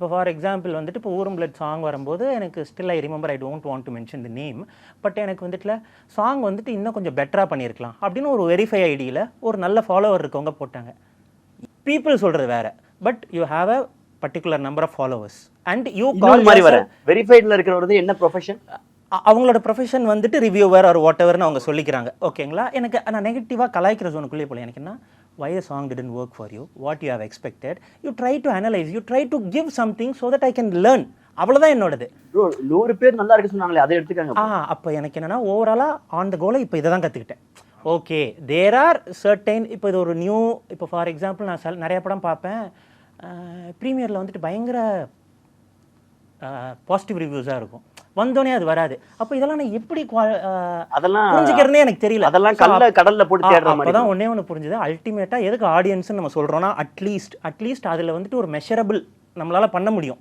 இப்போ for example வந்துட்டு இப்போ ஊரும் பிளட் சாங் வரும்போது எனக்கு still I remember I don't want to mention the name, but எனக்கு வந்துட்டுல சாங் வந்துட்டு இன்னும் கொஞ்சம் பெட்டராக பண்ணியிருக்கலாம் அப்படின்னு ஒரு வெரிஃபை ஐடியில் ஒரு நல்ல ஃபாலோவர் இருக்கவங்க போட்டாங்க. பீப்புள் சொல்கிறது வேற, but you have a particular number of followers and you call மாதிரி வர வெரிஃபைட்ல இருக்கிறது என்ன ப்ரொஃபஷன்? அவங்களோட ப்ரொஃபஷன் வந்துட்டு ரிவ்யூவர் ஆர் வாட் எவர்னு அவங்க சொல்லிக்கிறாங்க. ஓகேங்களா, எனக்கு நான் நெகட்டிவாக கலாய்க்கிற ஜோனுக்குள்ளே போல. எனக்கு என்ன, why the song didn't work for you, what you have expected, you try to analyze, you try to give something so that I can learn. அவ்வளோதான் என்னோடது. 100 பேர் நல்லா இருக்கு சொன்னாங்களே, அதை எடுத்துக்காங்க. அப்போ எனக்கு என்னன்னா ஓவராலாக ஆன் த கோலை இப்போ இதை தான் கற்றுக்கிட்டேன். Okay, there are certain. இப்போ இது ஒரு நியூ, இப்போ ஃபார் எக்ஸாம்பிள் நான் நிறைய படம் பார்ப்பேன், ப்ரீமியரில் வந்துட்டு பயங்கர பாசிட்டிவ் ரிவ்யூஸாக இருக்கும், வந்தோடனே அது வராது. அப்போ இதெல்லாம் நான் எப்படி அதெல்லாம் புரிஞ்சுக்கிறதே எனக்கு தெரியல. அதெல்லாம் கடல்ல போட்டு தேடுற மாதிரி. அப்பதான் ஒன்னே ஒன்று புரிஞ்சுது, அல்டிமேட்டா எதுக்கு ஆடியன்ஸ் நம்ம சொல்றோம்னா அட்லீஸ்ட் அதுல வந்துட்டு ஒரு மெஷரபிள் நம்மளால பண்ண முடியும்.